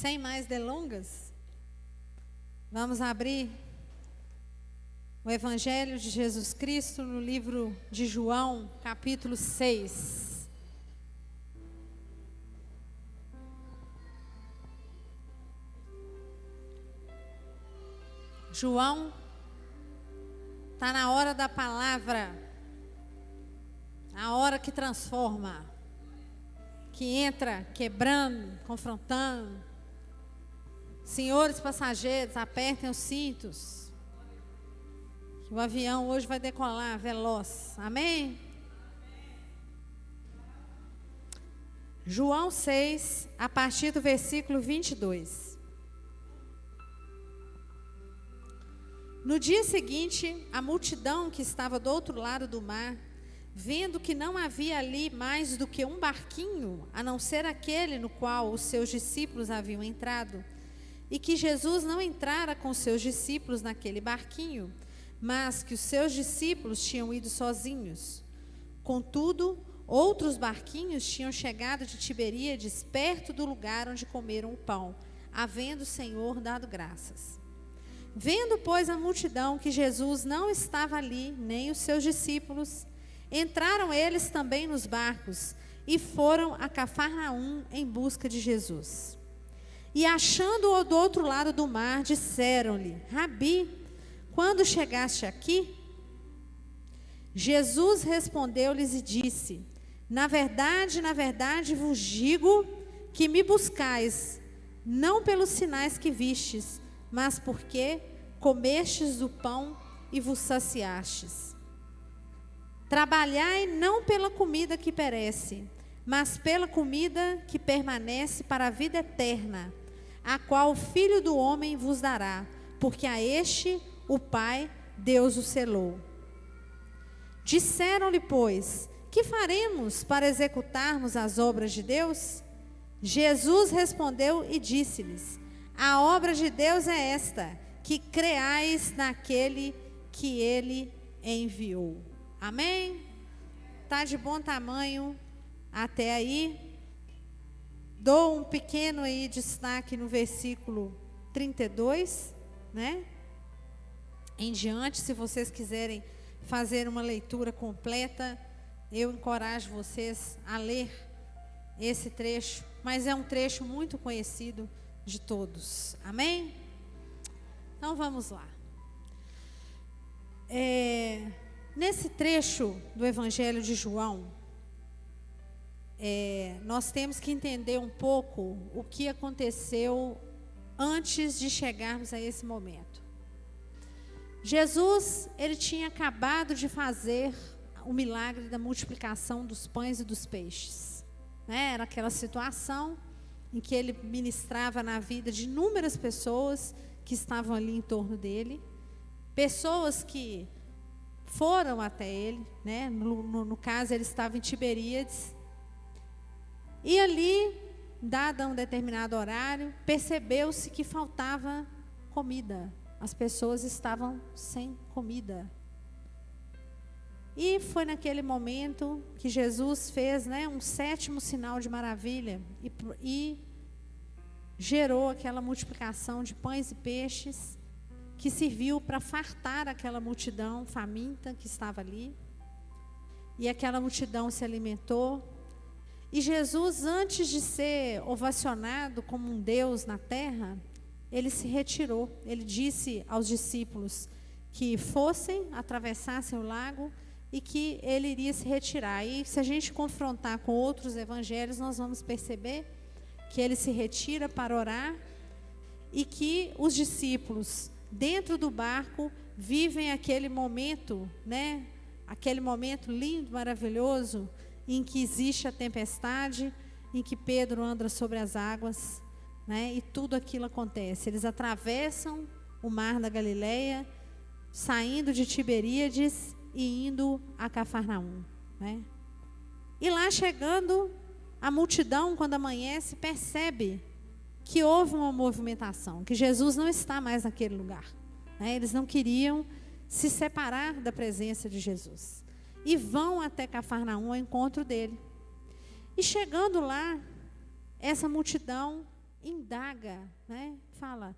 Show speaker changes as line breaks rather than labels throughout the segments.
Sem mais delongas, vamos abrir o Evangelho de Jesus Cristo no livro de João, capítulo 6. João está na hora da palavra, a hora que transforma, que entra quebrando, confrontando. Senhores passageiros, apertem os cintos, que o avião hoje vai decolar veloz. Amém? João 6, a partir do versículo 22. No dia seguinte, a multidão que estava do outro lado do mar, vendo que não havia ali mais do que um barquinho, a não ser aquele no qual os seus discípulos haviam entrado, e que Jesus não entrara com seus discípulos naquele barquinho, mas que os seus discípulos tinham ido sozinhos. Contudo, outros barquinhos tinham chegado de Tiberíades, perto do lugar onde comeram o pão, havendo o Senhor dado graças. Vendo, pois, a multidão que Jesus não estava ali, nem os seus discípulos, entraram eles também nos barcos e foram a Cafarnaum em busca de Jesus. E achando-o do outro lado do mar, disseram-lhe: Rabi, quando chegaste aqui? Jesus respondeu-lhes e disse: na verdade vos digo que me buscais, não pelos sinais que vistes, mas porque comestes do pão e vos saciastes. Trabalhai não pela comida que perece, mas pela comida que permanece para a vida eterna, a qual o Filho do Homem vos dará, porque a este o Pai, Deus o selou. Disseram-lhe, pois, que faremos para executarmos as obras de Deus? Jesus respondeu e disse-lhes: a obra de Deus é esta, que creais naquele que Ele enviou. Amém? Está de bom tamanho até aí. Dou um pequeno aí destaque no versículo 32, né? Em diante, se vocês quiserem fazer uma leitura completa, eu encorajo vocês a ler esse trecho, mas é um trecho muito conhecido de todos. Amém? Então vamos lá. Nesse trecho do Evangelho de João, nós temos que entender um pouco o que aconteceu antes de chegarmos a esse momento. Jesus, ele tinha acabado de fazer o milagre da multiplicação dos pães e dos peixes, né? Era aquela situação em que ele ministrava na vida de inúmeras pessoas que estavam ali em torno dele, pessoas que foram até ele, né? No caso, ele estava em Tiberíades, e ali, dado um determinado horário, percebeu-se que faltava comida. As pessoas estavam sem comida. E foi naquele momento que Jesus fez, né, um sétimo sinal de maravilha e gerou aquela multiplicação de pães e peixes que serviu para fartar aquela multidão faminta que estava ali. E aquela multidão se alimentou. E Jesus, antes de ser ovacionado como um Deus na terra, ele se retirou. Ele disse aos discípulos que fossem, atravessassem o lago e que ele iria se retirar. E se a gente confrontar com outros evangelhos, nós vamos perceber que ele se retira para orar e que os discípulos, dentro do barco, vivem aquele momento, né? Aquele momento lindo, maravilhoso, em que existe a tempestade, em que Pedro anda sobre as águas, né? E tudo aquilo acontece. Eles atravessam o mar da Galileia, saindo de Tiberíades e indo a Cafarnaum, né? E lá chegando, a multidão, quando amanhece, percebe que houve uma movimentação, que Jesus não está mais naquele lugar, né? Eles não queriam se separar da presença de Jesus. E vão até Cafarnaum ao encontro dele. E chegando lá, essa multidão indaga, né? Fala,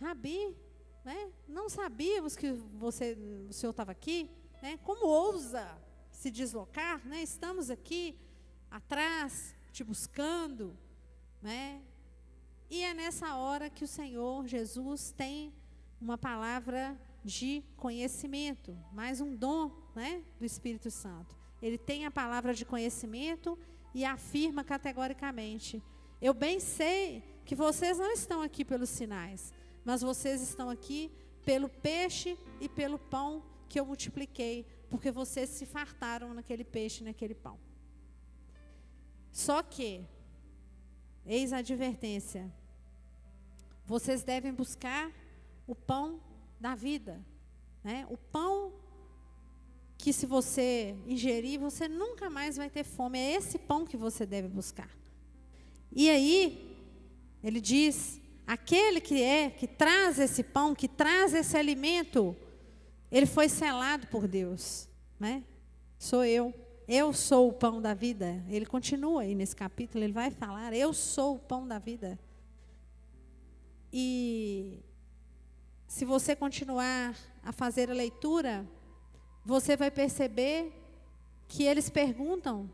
Rabi, né? Não sabíamos que o senhor estava aqui, né? Como ousa se deslocar, né? Estamos aqui atrás, te buscando, né? E é nessa hora que o Senhor Jesus tem uma palavra de conhecimento, mais um dom, né, do Espírito Santo. Ele tem a palavra de conhecimento e afirma categoricamente: eu bem sei que vocês não estão aqui pelos sinais, mas vocês estão aqui pelo peixe e pelo pão que eu multipliquei, porque vocês se fartaram naquele peixe e naquele pão. Só que, eis a advertência, vocês devem buscar o pão da vida, né? O pão que, se você ingerir, você nunca mais vai ter fome. É esse pão que você deve buscar. E aí, ele diz, aquele que traz esse pão, que traz esse alimento, ele foi selado por Deus, né? Sou eu sou o pão da vida. Ele continua aí nesse capítulo, ele vai falar, eu sou o pão da vida. E se você continuar a fazer a leitura, você vai perceber que eles perguntam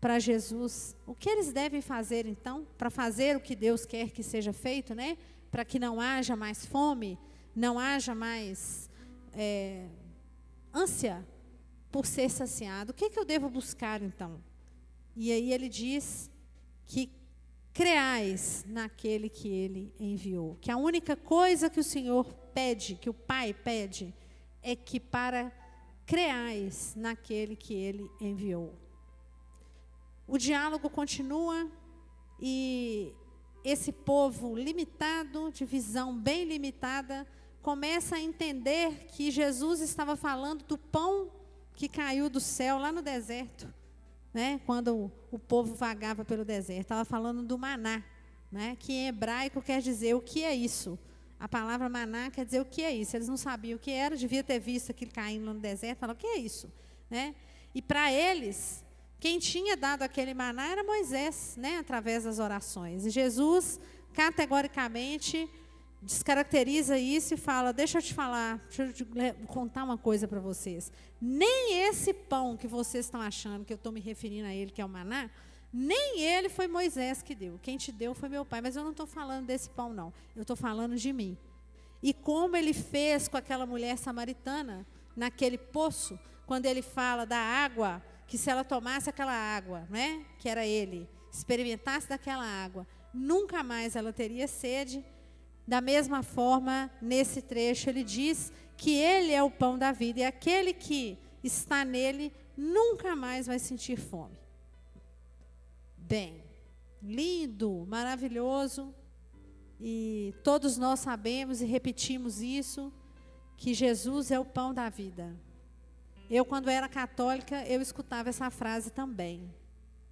para Jesus o que eles devem fazer então, para fazer o que Deus quer que seja feito, né? Para que não haja mais fome, não haja mais ânsia por ser saciado. O que eu devo buscar então? E aí ele diz que creais naquele que ele enviou. Que a única coisa que o Senhor pede, que o Pai pede, é que para creais naquele que ele enviou. O diálogo continua e esse povo limitado, de visão bem limitada, começa a entender que Jesus estava falando do pão que caiu do céu lá no deserto, né? Quando o povo vagava pelo deserto, estava falando do maná, né? Que em hebraico quer dizer o que é isso. A palavra maná quer dizer o que é isso. Eles não sabiam o que era, devia ter visto aquilo caindo no deserto, falaram, o que é isso? Né? E para eles, quem tinha dado aquele maná era Moisés, né? Através das orações. E Jesus, categoricamente, descaracteriza isso e fala, deixa eu te falar, deixa eu te contar uma coisa para vocês. Nem esse pão que vocês estão achando, que eu estou me referindo a ele, que é o maná, nem ele foi Moisés que deu. Quem te deu foi meu pai. Mas eu não estou falando desse pão, não. Eu estou falando de mim. E como ele fez com aquela mulher samaritana, naquele poço, quando ele fala da água, que se ela tomasse aquela água, né, que era ele, experimentasse daquela água, nunca mais ela teria sede. Da mesma forma, nesse trecho, ele diz que ele é o pão da vida, e aquele que está nele nunca mais vai sentir fome. Bem, lindo, maravilhoso, e todos nós sabemos e repetimos isso, que Jesus é o pão da vida. Eu, quando era católica, eu escutava essa frase também.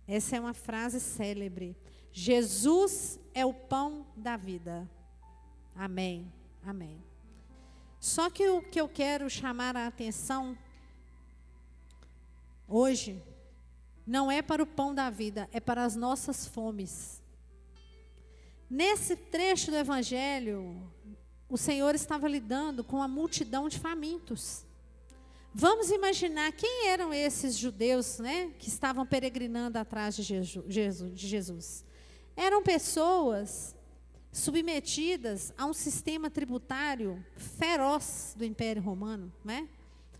Essa é uma frase célebre. Jesus é o pão da vida. Amém, amém. Só que o que eu quero chamar a atenção hoje não é para o pão da vida, é para as nossas fomes. Nesse trecho do Evangelho, o Senhor estava lidando com a multidão de famintos. Vamos imaginar quem eram esses judeus, né, que estavam peregrinando atrás de Jesus. Eram pessoas submetidas a um sistema tributário feroz do Império Romano, né?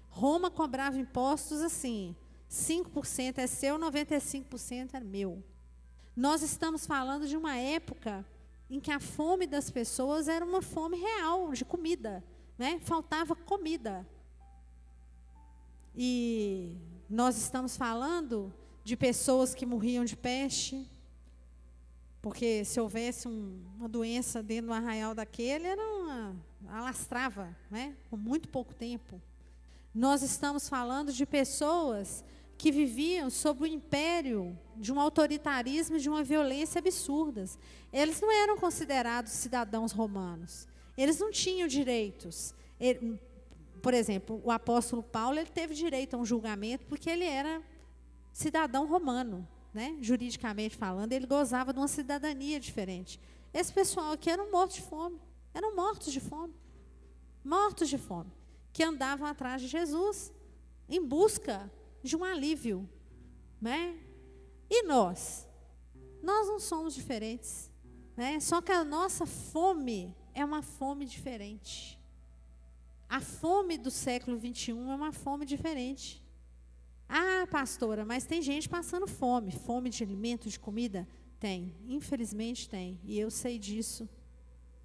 Roma cobrava impostos assim, 5% é seu, 95% é meu. Nós estamos falando de uma época em que a fome das pessoas era uma fome real, de comida, né? Faltava comida. E nós estamos falando de pessoas que morriam de peste, porque se houvesse uma doença dentro do arraial daquele, alastrava, né? Com muito pouco tempo. Nós estamos falando de pessoas que viviam sob o império de um autoritarismo e de uma violência absurdas. Eles não eram considerados cidadãos romanos. Eles não tinham direitos. Por exemplo, o apóstolo Paulo, ele teve direito a um julgamento porque ele era cidadão romano, né? Juridicamente falando, ele gozava de uma cidadania diferente. Esse pessoal aqui eram mortos de fome. Eram mortos de fome. Mortos de fome. Que andavam atrás de Jesus em busca de um alívio, né? E nós? Nós não somos diferentes, né? Só que a nossa fome é uma fome diferente. A fome do século 21 é uma fome diferente. Ah, pastora, mas tem gente passando fome. Fome de alimento, de comida? Tem, infelizmente tem. E eu sei disso,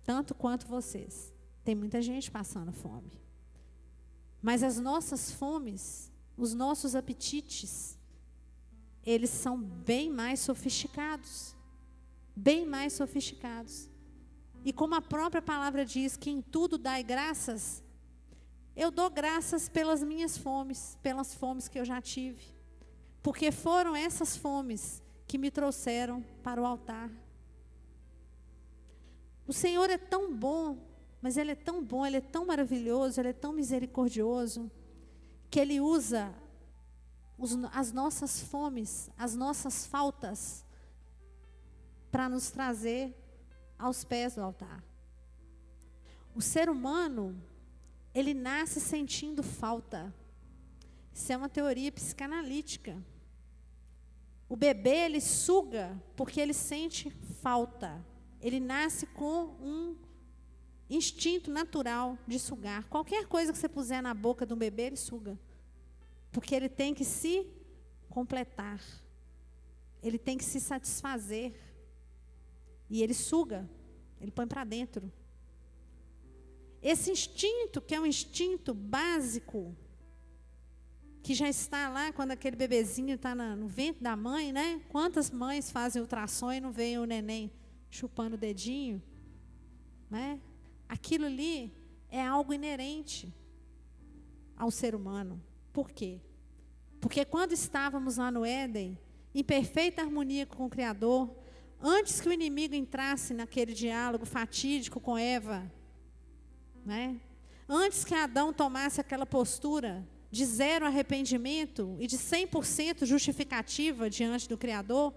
tanto quanto vocês. Tem muita gente passando fome. Mas as nossas fomes, os nossos apetites, eles são bem mais sofisticados. Bem mais sofisticados. E como a própria palavra diz que em tudo dai graças, eu dou graças pelas minhas fomes, pelas fomes que eu já tive. Porque foram essas fomes que me trouxeram para o altar. O Senhor é tão bom, mas Ele é tão bom, Ele é tão maravilhoso, Ele é tão misericordioso, que Ele usa as nossas fomes, as nossas faltas, para nos trazer aos pés do altar. O ser humano, ele nasce sentindo falta. Isso é uma teoria psicanalítica. O bebê, ele suga porque ele sente falta. Ele nasce com um instinto natural de sugar. Qualquer coisa que você puser na boca de um bebê, ele suga. Porque ele tem que se completar. Ele tem que se satisfazer. E ele suga. Ele põe para dentro. Esse instinto, que é um instinto básico, que já está lá quando aquele bebezinho está no ventre da mãe, né? Quantas mães fazem ultrassom e não veem o neném chupando o dedinho, né? Aquilo ali é algo inerente ao ser humano. Por quê? Porque quando estávamos lá no Éden, em perfeita harmonia com o Criador, antes que o inimigo entrasse naquele diálogo fatídico com Eva, né? Antes que Adão tomasse aquela postura de zero arrependimento e de 100% justificativa diante do Criador,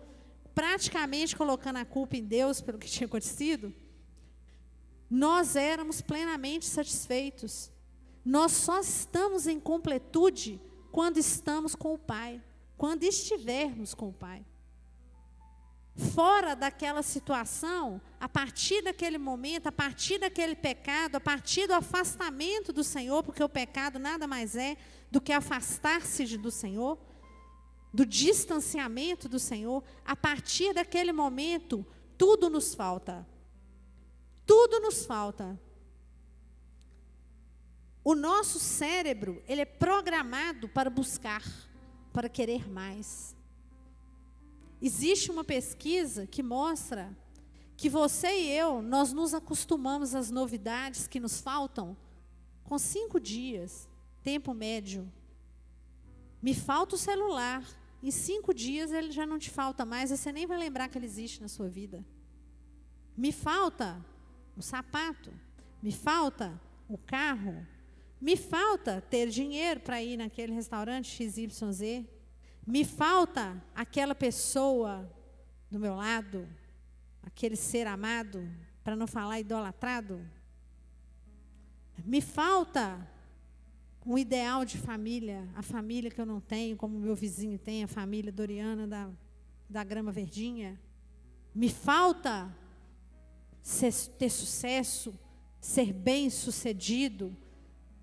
praticamente colocando a culpa em Deus pelo que tinha acontecido, nós éramos plenamente satisfeitos. Nós só estamos em completude quando estamos com o Pai, quando estivermos com o Pai. Fora daquela situação, a partir daquele momento, a partir daquele pecado, a partir do afastamento do Senhor, porque o pecado nada mais é do que afastar-se do Senhor, do distanciamento do Senhor, a partir daquele momento, tudo nos falta. Tudo nos falta. O nosso cérebro, ele é programado para buscar, para querer mais. Existe uma pesquisa que mostra que você e eu, nós nos acostumamos às novidades que nos faltam com 5 dias, tempo médio. Me falta o celular. Em 5 dias ele já não te falta mais, você nem vai lembrar que ele existe na sua vida. Me falta o sapato, me falta o carro, me falta ter dinheiro para ir naquele restaurante XYZ, me falta aquela pessoa do meu lado, aquele ser amado, para não falar idolatrado. Me falta um ideal de família, a família que eu não tenho, como o meu vizinho tem, a família Doriana da Grama Verdinha. Me falta ter sucesso, ser bem-sucedido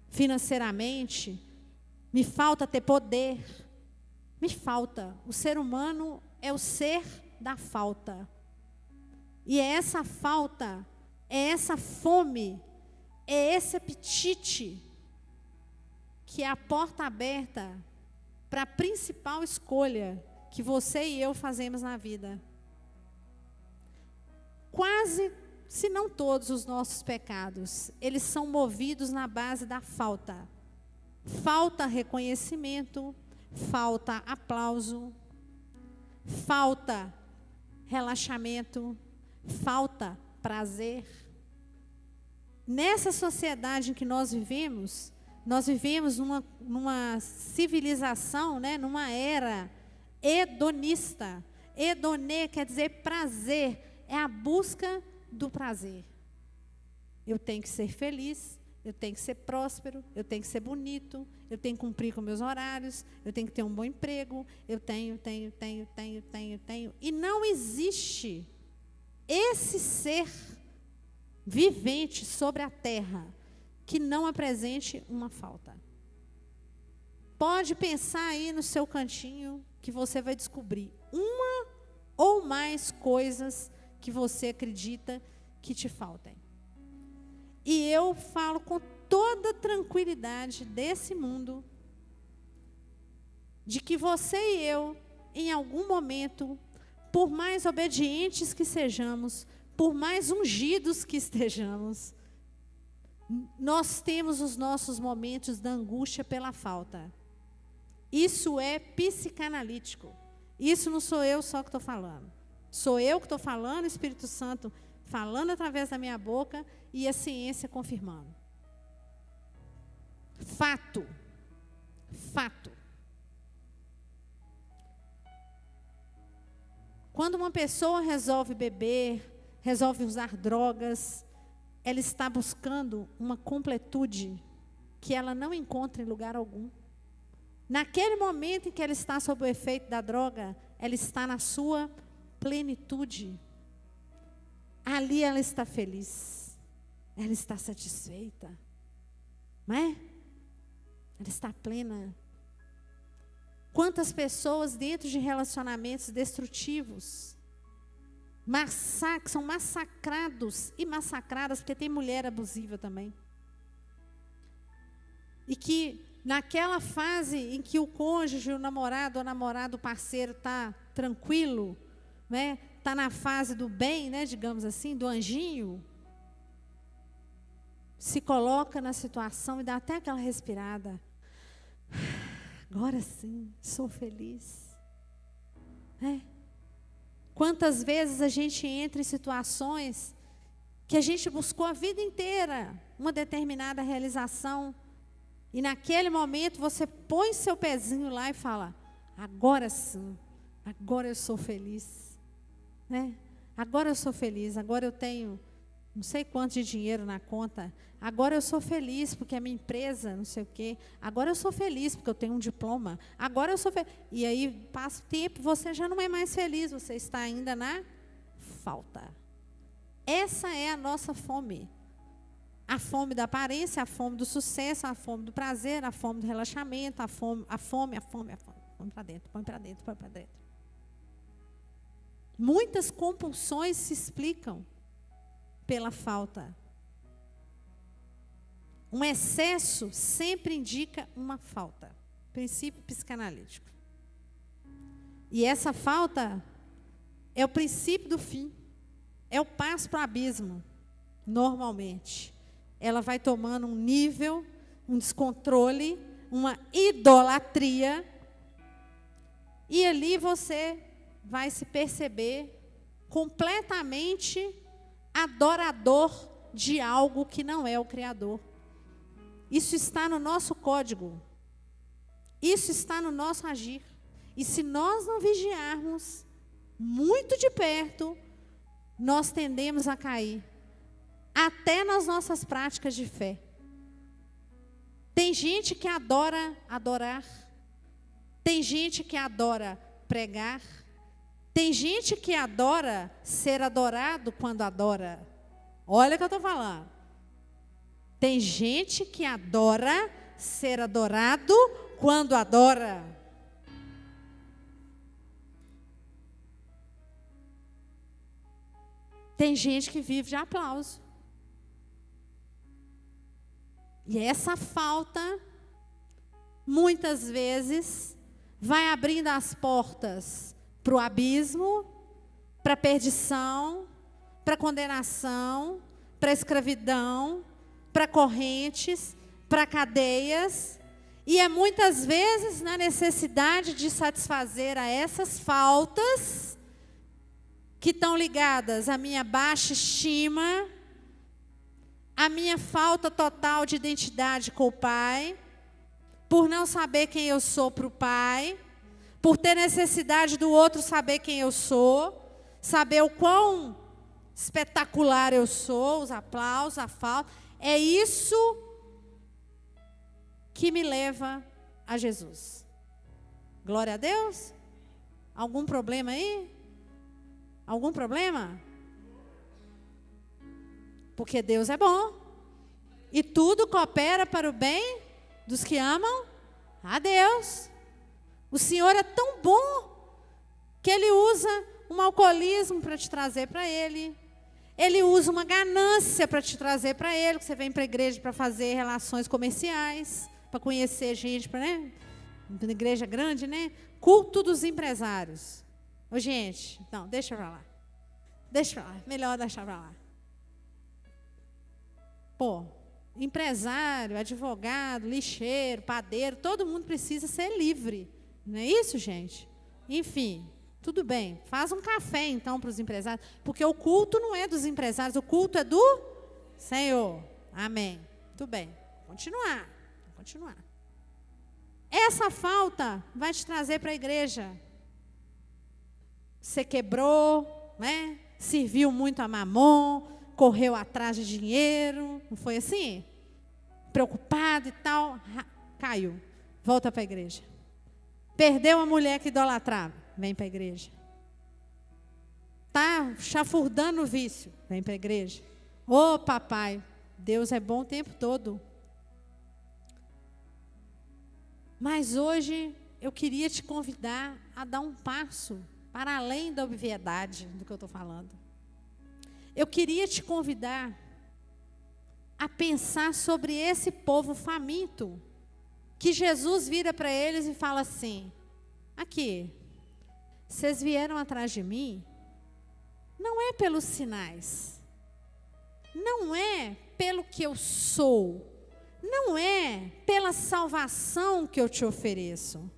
financeiramente. Me falta ter poder. Me falta. O ser humano é o ser da falta. E é essa falta, é essa fome, é esse apetite que é a porta aberta para a principal escolha que você e eu fazemos na vida. Quase, se não todos os nossos pecados, eles são movidos na base da falta. Falta reconhecimento, falta aplauso, falta relaxamento, falta prazer. Nessa sociedade em que nós vivemos numa civilização, né, numa era hedonista. Hedonê quer dizer prazer, é a busca do prazer. Eu tenho que ser feliz, eu tenho que ser próspero, eu tenho que ser bonito, eu tenho que cumprir com meus horários, eu tenho que ter um bom emprego, eu tenho. E não existe esse ser vivente sobre a terra que não apresente uma falta. Pode pensar aí no seu cantinho que você vai descobrir uma ou mais coisas que você acredita que te faltem. E eu falo com toda tranquilidade desse mundo, de que você e eu, em algum momento, por mais obedientes que sejamos, por mais ungidos que estejamos, nós temos os nossos momentos da angústia pela falta. Isso é psicanalítico. Isso não sou eu só que estou falando. Sou eu que estou falando, o Espírito Santo falando através da minha boca e a ciência confirmando. Fato. Fato. Quando uma pessoa resolve beber, resolve usar drogas, ela está buscando uma completude que ela não encontra em lugar algum. Naquele momento em que ela está sob o efeito da droga, ela está na sua plenitude. Ali ela está feliz. Ela está satisfeita. Não é? Ela está plena. Quantas pessoas dentro de relacionamentos destrutivos são massacrados e massacradas, porque tem mulher abusiva também. E que naquela fase em que o cônjuge, o namorado, o parceiro está tranquilo, né? Está na fase do bem, né? Digamos assim, do anjinho, se coloca na situação e dá até aquela respirada. Agora sim, sou feliz. Quantas vezes a gente entra em situações que a gente buscou a vida inteira uma determinada realização, e naquele momento você põe seu pezinho lá e fala: agora sim, agora eu sou feliz. Agora eu sou feliz, agora eu tenho não sei quanto de dinheiro na conta, agora eu sou feliz porque a minha empresa, não sei o quê, agora eu sou feliz porque eu tenho um diploma, agora eu sou feliz. E aí passa o tempo, você já não é mais feliz, você está ainda na falta. Essa é a nossa fome. A fome da aparência, a fome do sucesso, a fome do prazer, a fome do relaxamento, a fome. Põe para dentro, põe para dentro, põe para dentro. Muitas compulsões se explicam pela falta. Um excesso sempre indica uma falta. Princípio psicanalítico. E essa falta é o princípio do fim. É o passo para o abismo, normalmente. Ela vai tomando um nível, um descontrole, uma idolatria. E ali você vai se perceber completamente adorador de algo que não é o Criador. Isso está no nosso código. Isso está no nosso agir. E se nós não vigiarmos muito de perto, nós tendemos a cair. Até nas nossas práticas de fé. Tem gente que adora adorar. Tem gente que adora pregar. Tem gente que adora ser adorado quando adora. Olha o que eu estou falando. Tem gente que adora ser adorado quando adora. Tem gente que vive de aplauso. E essa falta, muitas vezes, vai abrindo as portas para o abismo, para a perdição, para a condenação, para a escravidão, para correntes, para cadeias. E é muitas vezes na necessidade de satisfazer a essas faltas que estão ligadas à minha baixa estima, à minha falta total de identidade com o Pai, por não saber quem eu sou para o Pai, por ter necessidade do outro saber quem eu sou, saber o quão espetacular eu sou, os aplausos, a falta. É isso que me leva a Jesus. Glória a Deus. Algum problema aí? Algum problema? Porque Deus é bom. E tudo coopera para o bem dos que amam a Deus. O Senhor é tão bom que Ele usa um alcoolismo para te trazer para Ele. Ele usa uma ganância para te trazer para Ele, que você vem para a igreja para fazer relações comerciais, para conhecer gente, né? Igreja grande, né? Culto dos empresários. Ô, gente, não, deixa para lá. Deixa para lá, melhor deixar para lá. Pô, empresário, advogado, lixeiro, padeiro, todo mundo precisa ser livre. Não é isso, gente? Enfim, tudo bem. Faz um café, então, para os empresários. Porque o culto não é dos empresários, o culto é do Senhor. Amém. Tudo bem. Continuar. Continuar. Essa falta vai te trazer para a igreja. Você quebrou, né? Serviu muito a mamon, correu atrás de dinheiro. Não foi assim? Preocupado e tal. Caiu. Volta para a igreja. Perdeu a mulher que idolatrava. Vem para a igreja. Está chafurdando o vício. Vem para a igreja. Ô, papai, Deus é bom o tempo todo. Mas hoje eu queria te convidar a dar um passo para além da obviedade do que eu estou falando. Eu queria te convidar a pensar sobre esse povo faminto, que Jesus vira para eles e fala assim: aqui, vocês vieram atrás de mim, não é pelos sinais, não é pelo que eu sou, não é pela salvação que eu te ofereço.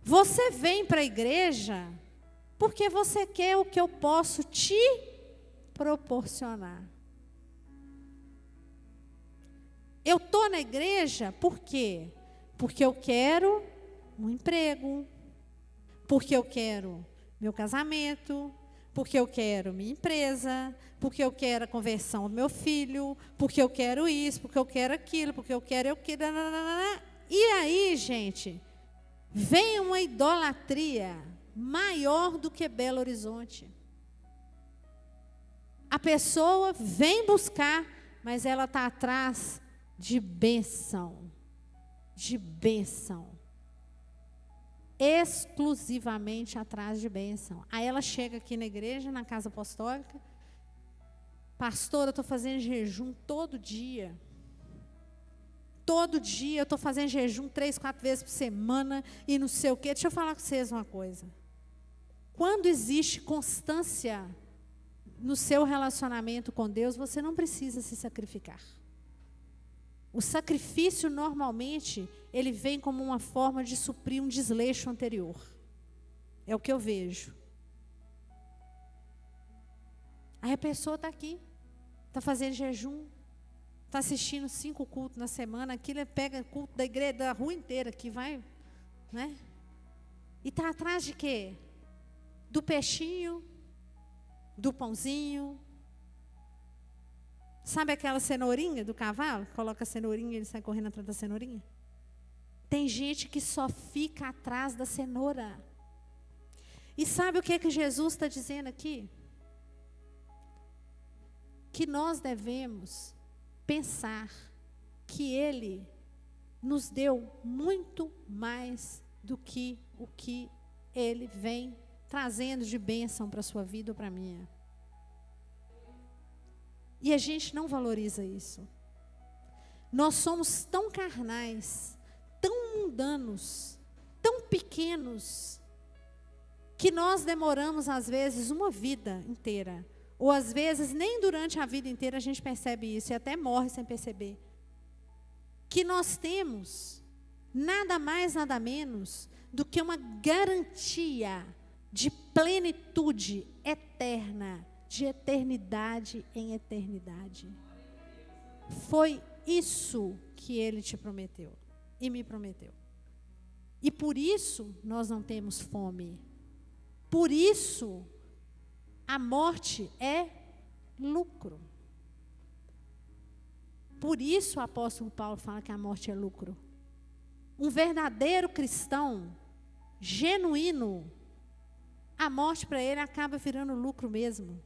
Você vem para a igreja porque você quer o que eu posso te proporcionar. Eu estou na igreja por quê? Porque eu quero um emprego, porque eu quero meu casamento, porque eu quero minha empresa, porque eu quero a conversão do meu filho, porque eu quero isso, porque eu quero aquilo, porque eu quero aquilo. E aí, gente, vem uma idolatria maior do que Belo Horizonte. A pessoa vem buscar, mas ela está atrás de bênção. De bênção. Exclusivamente atrás de bênção. Aí ela chega aqui na igreja, na casa apostólica. Pastor, eu estou fazendo jejum todo dia. Todo dia eu estou fazendo jejum 3, 4 vezes por semana e não sei o quê. Deixa eu falar com vocês uma coisa. Quando existe constância no seu relacionamento com Deus, você não precisa se sacrificar. O sacrifício, normalmente, ele vem como uma forma de suprir um desleixo anterior. É o que eu vejo. Aí a pessoa está aqui, está fazendo jejum, está assistindo 5 cultos na semana, aquilo pega culto da igreja, da rua inteira, que vai, né? E está atrás de quê? Do peixinho, do pãozinho. Sabe aquela cenourinha do cavalo? Coloca a cenourinha e ele sai correndo atrás da cenourinha. Tem gente que só fica atrás da cenoura. E sabe o que é que Jesus está dizendo aqui? Que nós devemos pensar que Ele nos deu muito mais do que o que Ele vem trazendo de bênção para a sua vida ou para a minha. E a gente não valoriza isso. Nós somos tão carnais, tão mundanos, tão pequenos, que nós demoramos, às vezes, uma vida inteira. Ou, às vezes, nem durante a vida inteira a gente percebe isso, e até morre sem perceber. Que nós temos nada mais, nada menos, do que uma garantia de plenitude eterna, de eternidade em eternidade. Foi isso que Ele te prometeu e me prometeu. E por isso nós não temos fome. Por isso a morte é lucro. Por isso o apóstolo Paulo fala que a morte é lucro. Um verdadeiro cristão, genuíno, a morte para ele acaba virando lucro mesmo.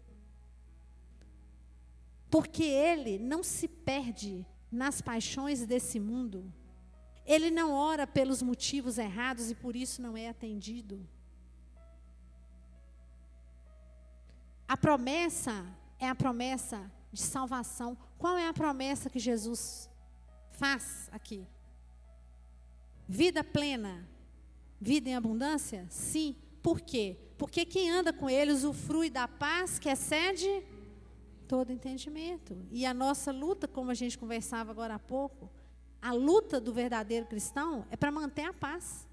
Porque ele não se perde nas paixões desse mundo. Ele não ora pelos motivos errados e por isso não é atendido. A promessa é a promessa de salvação. Qual é a promessa que Jesus faz aqui? Vida plena, vida em abundância? Sim. Por quê? Porque quem anda com ele usufrui da paz que excede todo entendimento. E a nossa luta, como a gente conversava agora há pouco, a luta do verdadeiro cristão é para manter a paz.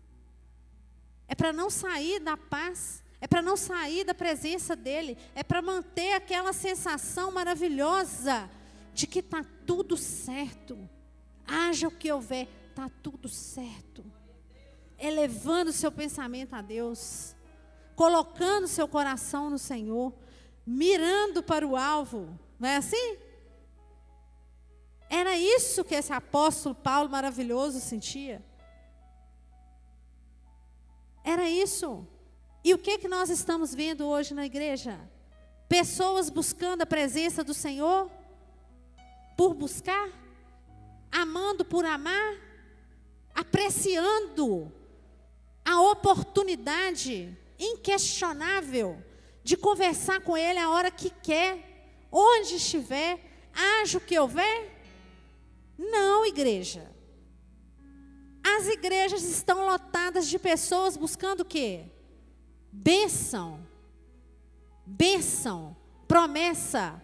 É para não sair da paz. É para não sair da presença dele. É para manter aquela sensação maravilhosa de que está tudo certo. Haja o que houver, está tudo certo. Elevando seu pensamento a Deus. Colocando seu coração no Senhor. Mirando para o alvo. Não é assim? Era isso que esse apóstolo Paulo maravilhoso sentia. Era isso. E o que nós estamos vendo hoje na igreja? Pessoas buscando a presença do Senhor por buscar, amando por amar, apreciando a oportunidade inquestionável de conversar com Ele a hora que quer, onde estiver, haja o que houver. Não, igreja. As igrejas estão lotadas de pessoas buscando o quê? Bênção, promessa.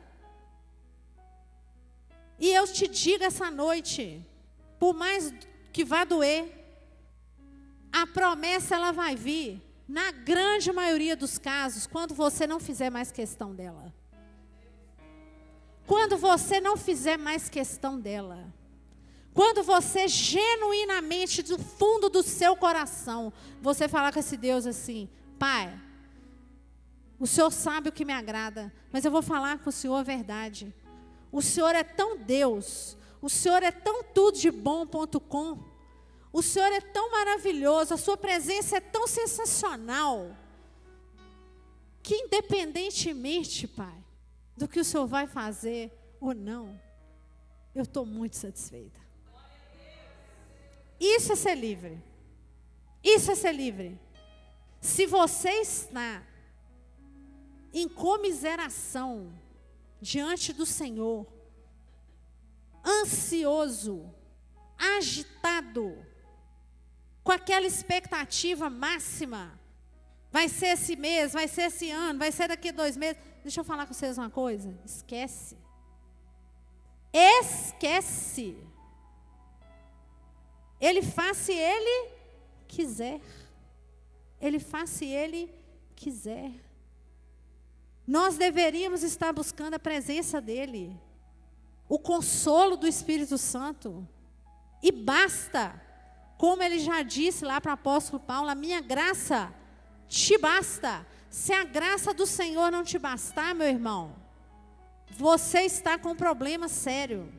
E eu te digo essa noite, por mais que vá doer, a promessa ela vai vir, na grande maioria dos casos, quando você não fizer mais questão dela. Quando você não fizer mais questão dela. Quando você genuinamente, do fundo do seu coração, você falar com esse Deus assim: Pai, o Senhor sabe o que me agrada, mas eu vou falar com o Senhor a verdade. O Senhor é tão Deus, o Senhor é tão tudo de bom.com, o Senhor é tão maravilhoso, a sua presença é tão sensacional, que independentemente, Pai, do que o Senhor vai fazer ou não, eu estou muito satisfeita. Isso é ser livre. Isso é ser livre. Se você está em comiseração diante do Senhor, ansioso, agitado, com aquela expectativa máxima, vai ser esse mês, vai ser esse ano, vai ser daqui a 2 meses. Deixa eu falar com vocês uma coisa. Esquece. Esquece. Ele faz se ele quiser. Ele faz se ele quiser. Nós deveríamos estar buscando a presença dele, o consolo do Espírito Santo. E basta, como ele já disse lá para o apóstolo Paulo, a minha graça te basta. Se a graça do Senhor não te bastar, meu irmão, você está com um problema sério.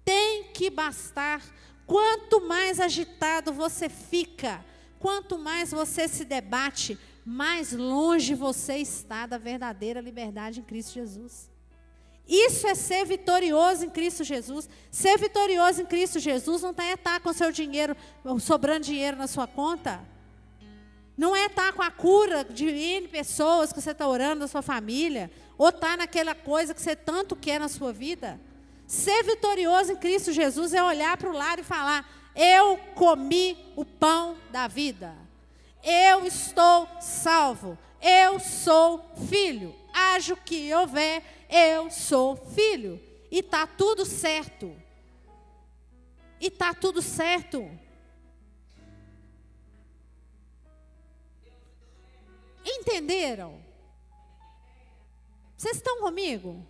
Tem que bastar. Quanto mais agitado você fica, quanto mais você se debate, mais longe você está da verdadeira liberdade em Cristo Jesus. Isso é ser vitorioso em Cristo Jesus. Ser vitorioso em Cristo Jesus não é estar com seu dinheiro, sobrando dinheiro na sua conta. Não é estar com a cura de N pessoas que você está orando na sua família, ou estar naquela coisa que você tanto quer na sua vida. Ser vitorioso em Cristo Jesus é olhar para o lado e falar: eu comi o pão da vida. Eu estou salvo. Eu sou filho. Haja o que houver, eu sou filho. E está tudo certo. E está tudo certo. Entenderam? Vocês estão comigo?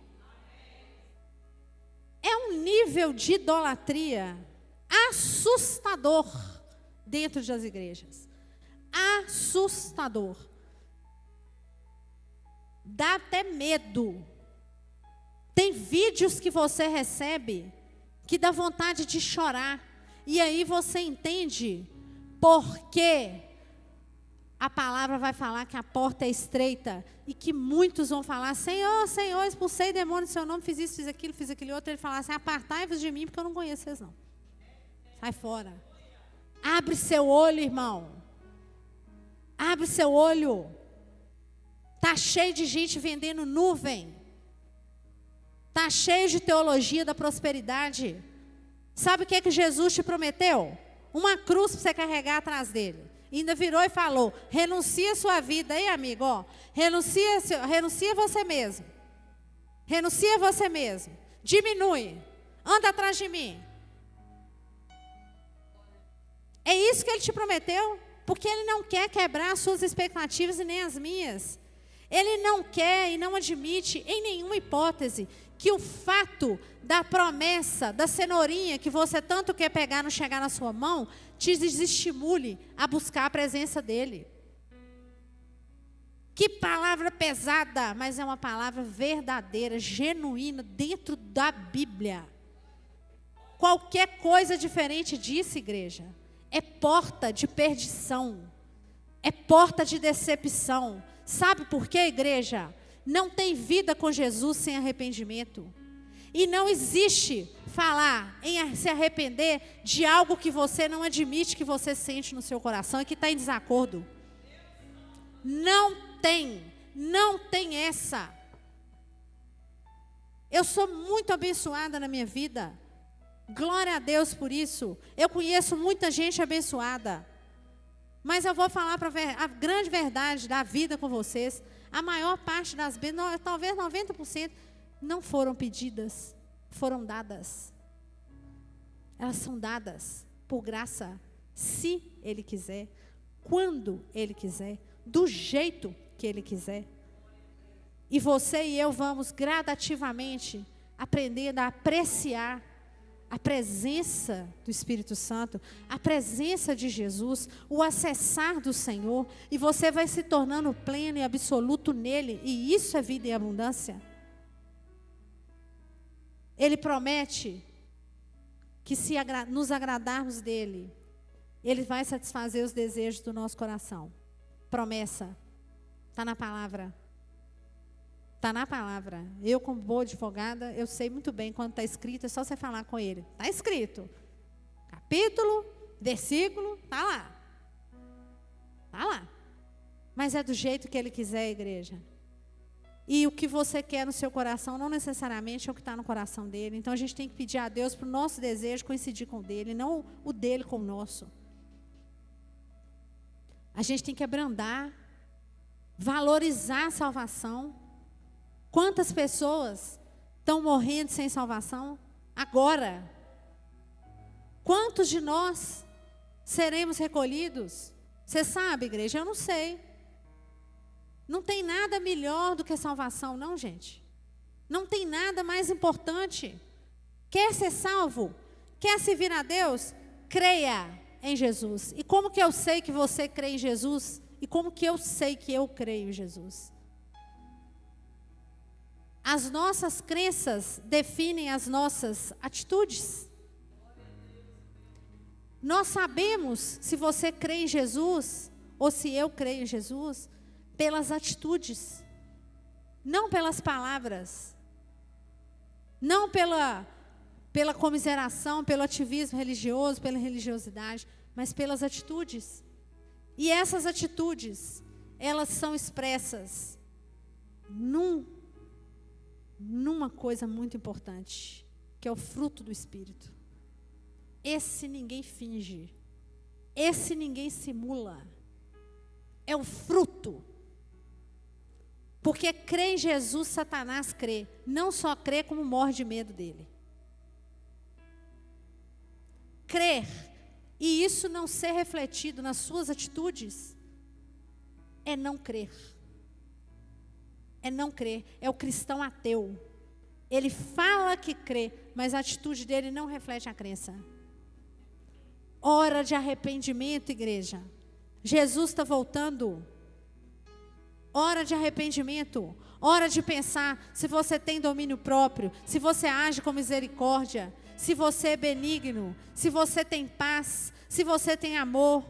É um nível de idolatria assustador dentro das igrejas. Assustador. Dá até medo Tem vídeos que você recebe que dá vontade de chorar. E aí você entende por que a palavra vai falar que a porta é estreita e que muitos vão falar: Senhor, Senhor, expulsei demônio em seu nome, fiz isso, fiz aquilo outro. Ele fala assim: apartai-vos de mim, porque eu não conheço vocês não. Sai fora. Abre seu olho, irmão. Abre seu olho. Está cheio de gente vendendo nuvem. Está cheio de teologia da prosperidade. Sabe o que Jesus te prometeu? Uma cruz para você carregar atrás dele. E ainda virou e falou: renuncia a sua vida. Aí, amigo, ó, renuncia você mesmo. Renuncia você mesmo. Diminui. Anda atrás de mim. É isso que ele te prometeu. Porque ele não quer quebrar as suas expectativas e nem as minhas. Ele não quer e não admite em nenhuma hipótese que o fato da promessa, da cenourinha que você tanto quer pegar não chegar na sua mão, te desestimule a buscar a presença dele. Que palavra pesada, mas é uma palavra verdadeira, genuína, dentro da Bíblia. Qualquer coisa diferente disso, igreja, é porta de perdição, é porta de decepção. Sabe por quê, igreja? Não tem vida com Jesus sem arrependimento. E não existe falar em se arrepender de algo que você não admite que você sente no seu coração e que está em desacordo. Não tem essa. Eu sou muito abençoada na minha vida. Glória a Deus por isso. Eu conheço muita gente abençoada. Mas eu vou falar a grande verdade da vida com vocês. A maior parte das bênçãos, talvez 90%, não foram pedidas, foram dadas. Elas são dadas por graça, se Ele quiser, quando Ele quiser, do jeito que Ele quiser. E você e eu vamos gradativamente aprendendo a apreciar a presença do Espírito Santo, a presença de Jesus, o acessar do Senhor, e você vai se tornando pleno e absoluto nele, e isso é vida em abundância. Ele promete que se nos agradarmos dele, ele vai satisfazer os desejos do nosso coração. Promessa, está na palavra. Está na palavra. Eu, como boa advogada, eu sei muito bem quando está escrito, é só você falar com ele. Está escrito. Capítulo, versículo, está lá. Está lá. Mas é do jeito que ele quiser, igreja. E o que você quer no seu coração não necessariamente é o que está no coração dele. Então a gente tem que pedir a Deus para o nosso desejo coincidir com o dele, não o dele com o nosso. A gente tem que abrandar, valorizar a salvação. Quantas pessoas estão morrendo sem salvação agora? Quantos de nós seremos recolhidos? Você sabe, igreja? Eu não sei. Não tem nada melhor do que salvação, não, gente. Não tem nada mais importante. Quer ser salvo? Quer servir a Deus? Creia em Jesus. E como que eu sei que você crê em Jesus? E como que eu sei que eu creio em Jesus? As nossas crenças definem as nossas atitudes. Nós sabemos se você crê em Jesus ou se eu creio em Jesus pelas atitudes, não pelas palavras, não pela comiseração, pelo ativismo religioso, pela religiosidade, mas pelas atitudes. E essas atitudes, elas são expressas numa coisa muito importante, que é o fruto do Espírito. Esse ninguém finge, esse ninguém simula, é o fruto. Porque crê em Jesus, Satanás crê, não só crê como morre de medo dele. Crer, e isso não ser refletido nas suas atitudes, é não crer. É não crer, é o cristão ateu. Ele fala que crê, mas a atitude dele não reflete a crença. Hora de arrependimento, igreja. Jesus está voltando. hora de arrependimento, hora de pensar se você tem domínio próprio, se você age com misericórdia, se você é benigno, se você tem paz, se você tem amor,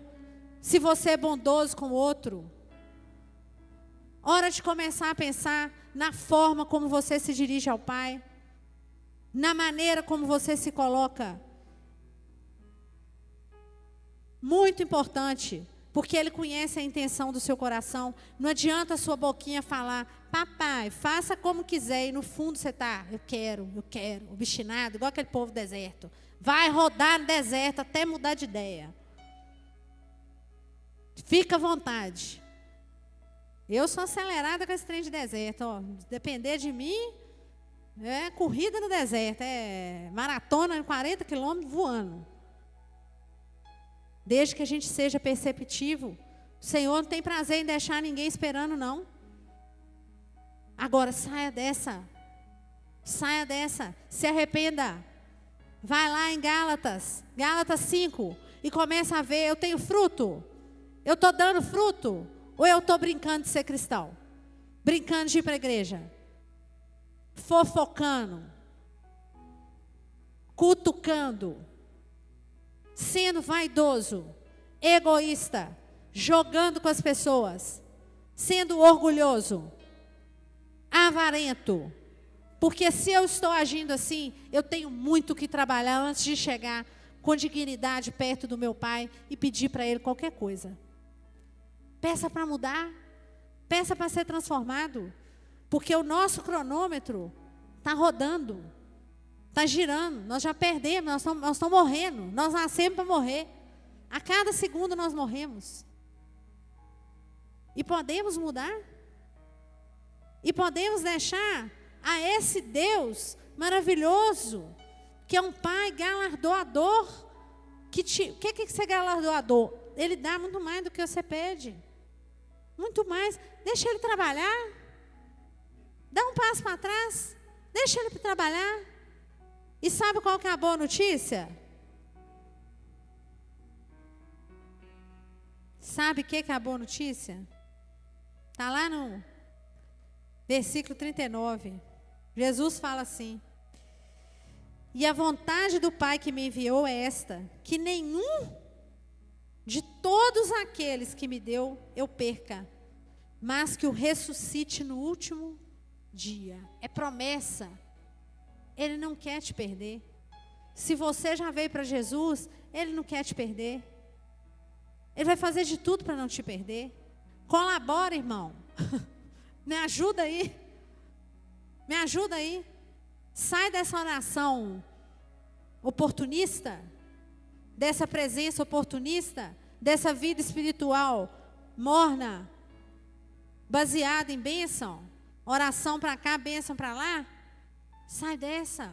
se você é bondoso com o outro. Hora de começar a pensar na forma como você se dirige ao Pai, na maneira como você se coloca. Muito importante, porque Ele conhece a intenção do seu coração. Não adianta a sua boquinha falar, papai, faça como quiser, e no fundo você está, eu quero, obstinado, igual aquele povo do deserto. Vai rodar no deserto até mudar de ideia. Fica à vontade. Eu sou acelerada com esse trem de deserto. Ó. Depender de mim, é corrida no deserto, é maratona de 40 quilômetros voando. Desde que a gente seja perceptivo, o Senhor não tem prazer em deixar ninguém esperando, não. Agora, saia dessa, se arrependa. Vai lá em Gálatas 5, e começa a ver, eu tenho fruto? Eu estou dando fruto? Ou eu estou brincando de ser cristão? Brincando de ir para a igreja? Fofocando? Cutucando? Sendo vaidoso, egoísta, jogando com as pessoas, sendo orgulhoso, avarento. Porque se eu estou agindo assim, eu tenho muito que trabalhar antes de chegar com dignidade perto do meu Pai e pedir para Ele qualquer coisa. Peça para mudar, peça para ser transformado, porque o nosso cronômetro está rodando. Está girando, nós já perdemos, nós estamos morrendo. Nós nascemos para morrer. A cada segundo nós morremos. E podemos mudar. E podemos deixar a esse Deus maravilhoso, que é um Pai galardoador. O que é ser galardoador? Ele dá muito mais do que você pede. Muito mais. Deixa Ele trabalhar. Dá um passo para trás. Deixa Ele trabalhar. E sabe qual que é a boa notícia? Sabe o que é a boa notícia? Está lá no versículo 39. Jesus fala assim: e a vontade do Pai que me enviou é esta, que nenhum de todos aqueles que me deu eu perca, mas que o ressuscite no último dia. É promessa. Ele não quer te perder. Se você já veio para Jesus, Ele não quer te perder. Ele vai fazer de tudo para não te perder. Colabora, irmão. Me ajuda aí. Me ajuda aí. Sai dessa oração oportunista, dessa presença oportunista, dessa vida espiritual morna, baseada em bênção. Oração para cá, bênção para lá. Sai dessa.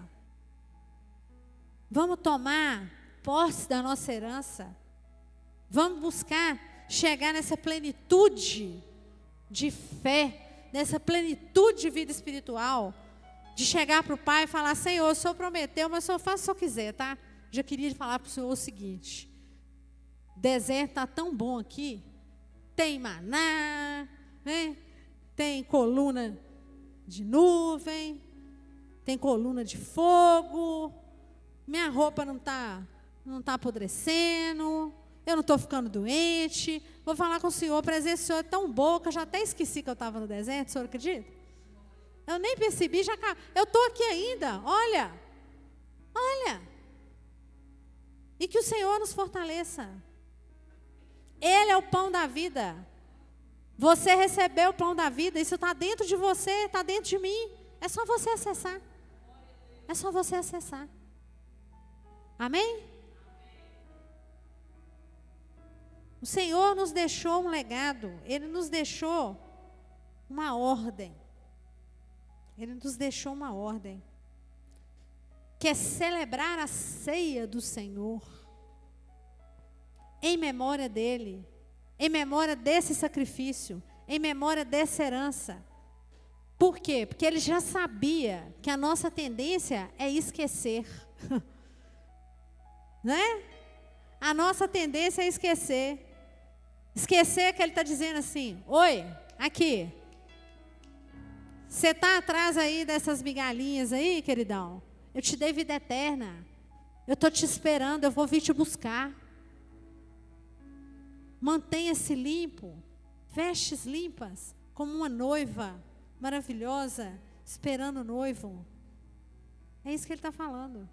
Vamos tomar posse da nossa herança. Vamos buscar chegar nessa plenitude de fé, nessa plenitude de vida espiritual, de chegar para o Pai e falar: Senhor, o Senhor prometeu, mas o Senhor faz o que o Senhor quiser, tá? Já queria falar para o Senhor o seguinte: o deserto está tão bom aqui, tem maná, né? Tem coluna de nuvem, tem coluna de fogo, minha roupa não está apodrecendo, eu não estou ficando doente. Vou falar com o Senhor, a presença do Senhor é tão boa que eu já até esqueci que eu estava no deserto, o Senhor acredita? Eu nem percebi, eu estou aqui ainda, olha. E que o Senhor nos fortaleça. Ele é o pão da vida. Você recebeu o pão da vida, isso está dentro de você, está dentro de mim. É só você acessar. É só você acessar. Amém? O Senhor nos deixou um legado. Ele nos deixou uma ordem. Ele nos deixou uma ordem. Que é celebrar a ceia do Senhor. Em memória dEle. Em memória desse sacrifício. Em memória dessa herança. Por quê? Porque Ele já sabia que a nossa tendência é esquecer. Né? A nossa tendência é esquecer. Esquecer que Ele está dizendo assim: oi, aqui, Você está atrás aí dessas migalhinhas aí, queridão? Eu te dei vida eterna. Eu estou te esperando, eu vou vir te buscar. Mantenha-se limpo, vestes limpas, como uma noiva maravilhosa, esperando o noivo. É isso que ele está falando.